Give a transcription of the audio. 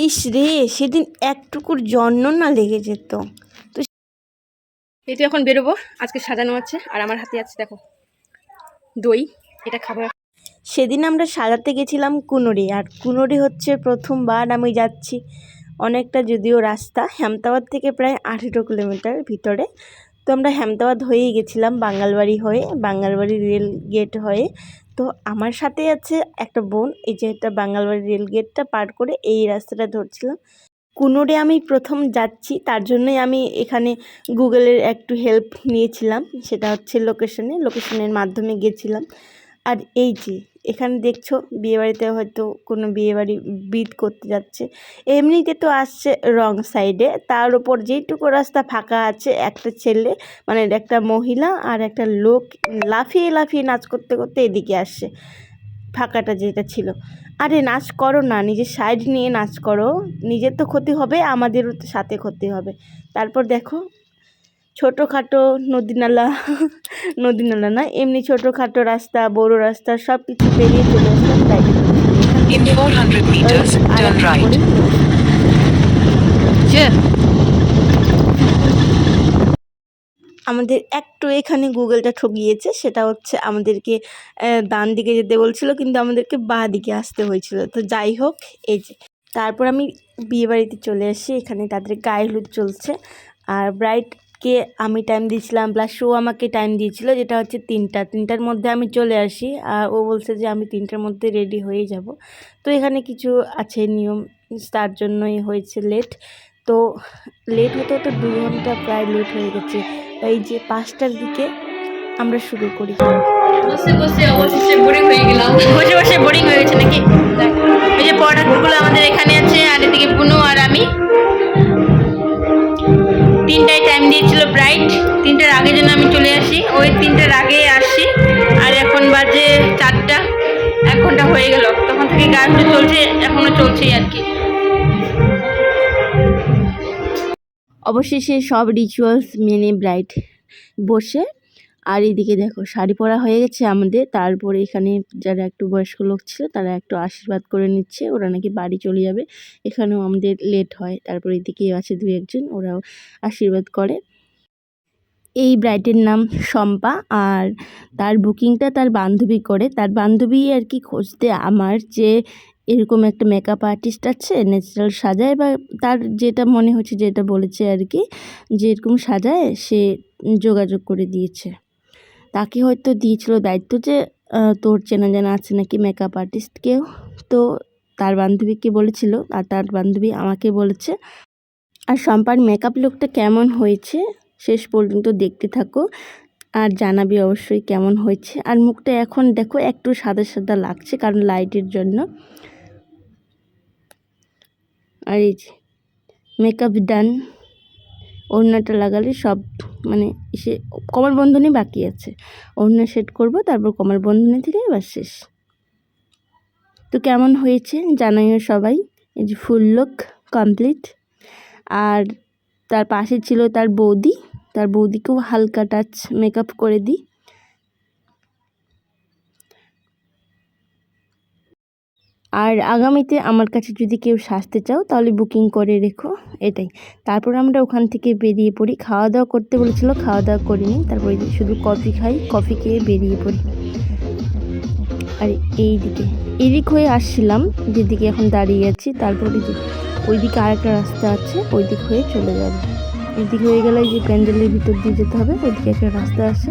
ইস রে, সেদিন একটুকুর জন্য না লেগে যেত। তো এই তো এখন বেরোবো, আজকে সাজানো আছে। আর আমার হাতে আছে দেখো দই, এটা খাবো। সেদিন আমরা সাজাতে গেছিলাম কুনোরি, আর কুনোরি হচ্ছে প্রথমবার আমি যাচ্ছি। অনেকটা যদিও রাস্তা, হেমতাবাদ থেকে প্রায় 18 কিলোমিটার ভিতরে। তো আমরা হেমতাবাদ হয়েই গেছিলাম, বাঙ্গালবাড়ি হয়ে, বাঙ্গালবাড়ি রেল গেট হয়ে। তো আমার সাথে আছে একটা বোন, এই যে এটা বাঙ্গালবাড়ি রেল গেটটা পার করে এই রাস্তাটা ধরছিলাম। কুনোরে আমি প্রথম যাচ্ছি, তার জন্যই আমি এখানে গুগলের একটু হেল্প নিয়েছিলাম। সেটা হচ্ছে লোকেশনের মাধ্যমে গেছিলাম। আর এই যে এখানে দেখছো বিয়েবাড়িতে হয়তো কোনো বিয়েবাড়ি বিট করতে যাচ্ছে। এমনিতে তো আসছে রং সাইডে, তার উপর যেইটুকু রাস্তা ফাঁকা আছে একটা ছেলে মানে একটা মহিলা আর একটা লোক লাফিয়ে লাফিয়ে নাচ করতে করতে এদিকে আসছে ফাঁকাটা যেটা ছিল। আরে নাচ করো না, নিজের সাইড নিয়ে নাচ করো, নিজের তো ক্ষতি হবে, আমাদেরও তো সাথে ক্ষতি হবে। তারপর দেখো ছোটোখাটো নদী নালা না, এমনি ছোটোখাটো রাস্তা, বড় রাস্তা সব কিছু পেরিয়ে চলে আসলাম বাইরে। In 400 meters, turn right. আমাদের একটু এখানে গুগলটা ঠকিয়েছে, সেটা হচ্ছে আমাদেরকে ডান দিকে যেতে বলছিল, কিন্তু আমাদেরকে বাঁ দিকে আসতে হয়েছিল। তো যাই হোক, এই যে তারপর আমি বিয়েবাড়িতে চলে আসি। এখানে তাদের গায়ে হলুদ চলছে, আর ব্রাইডকে আমি টাইম দিয়েছিলাম, প্লাস ও আমাকে টাইম দিয়েছিল, যেটা হচ্ছে 3টার মধ্যে আমি চলে আসি। আর ও বলছে যে আমি 3টার মধ্যে রেডি হয়ে যাব। তো এখানে কিছু আছে নিয়ম, তার জন্যই হয়েছে লেট। তো লেট হতে হতে 2 ঘন্টা প্রায় লেট হয়ে গেছে। এই যে 5টার দিকে আমরা শুরু করি। বসে বসে অবশেষে বোরিং হয়ে গেলাম। বসে বোরিং হয়ে গেছে নাকি? এই যে প্রোডাক্টগুলো আমাদের এখানে আছে, আর এদিকে পুনু আর আমি। 3টায় টাইম দিয়েছিল ব্রাইড, 3টার আগে যেন আমি চলে আসি, ওই 3টার আগে আসি। আর এখন বাজে 4টা, 1 ঘন্টা হয়ে গেল। তখন থেকে গান চলছে, এখনো চলছেই আর কি। অবশেষে সব রিচুয়ালস মেনে ব্রাইড বসে, আর এইদিকে দেখো শাড়ি পরা হয়ে গেছে আমাদের। তারপরে এখানে যারা একটু বয়স্ক লোক ছিল তারা একটু আশীর্বাদ করে নিচ্ছে, ওরা নাকি বাড়ি চলে যাবে। এখানেও আমাদের লেট হয়। তারপরে এদিকে আছে 2-1 জন, ওরাও আশীর্বাদ করে। এই ব্রাইডের নাম শম্পা, আর তার বুকিংটা তার বান্ধবী করে। তার বান্ধবী আর কি খুঁজতে আমার যে এরকম একটা মেকআপ আর্টিস্ট আছে ন্যাচারাল সাজায়, বা তার যেটা মনে হচ্ছে, যেটা বলেছে আর কি, যে এরকম সাজায়, সে যোগাযোগ করে দিয়েছে। তাকে হয়তো দিয়েছিল দায়িত্ব যে তোর চেনা জানা আছে নাকি মেকআপ আর্টিস্ট কেউ। তো তার বান্ধবীকে বলেছিল, আর তার বান্ধবী আমাকে বলেছে। আর শম্পার মেকআপ লুকটা কেমন হয়েছে শেষ পর্যন্ত দেখতে থাকো, আর জানাবি অবশ্যই কেমন হয়েছে। আর মুখটা এখন দেখো একটু সাদা সাদা লাগছে, কারণ লাইটের জন্য। আর এই যে মেকআপ ডান, ওড়নাটা লাগালে সব মানে সে কমর বন্ধনী বাকি আছে, ওড়না সেট করব, তারপর কমর বন্ধনী থেকে এবার শেষ। তো কেমন হয়েছে জানাইও সবাই। এই যে ফুল লুক কমপ্লিট। আর তার পাশে ছিল তার বৌদি, তার বৌদিকেও হালকা টাচ মেকআপ করে দিই। আর আগামীতে আমার কাছে যদি কেউ সাজতে চাও তাহলে বুকিং করে রেখো, এটাই। তারপর আমরা ওখান থেকে বেরিয়ে পড়ি। খাওয়া দাওয়া করতে বলেছিল, খাওয়া দাওয়া করিনি। তারপরে শুধু কফি খাই, কফি খেয়ে বেরিয়ে পড়ি। আর এদিক হয়ে আসছিলাম যেদিকে এখন দাঁড়িয়ে আছি। তারপরে ওইদিকে আরেকটা রাস্তা আছে, ওই দিক হয়ে চলে যাবে। এদিক হয়ে গেলে যে প্যান্ডেলের ভিতর দিয়ে যেতে হবে, ওইদিকে একটা রাস্তা আছে।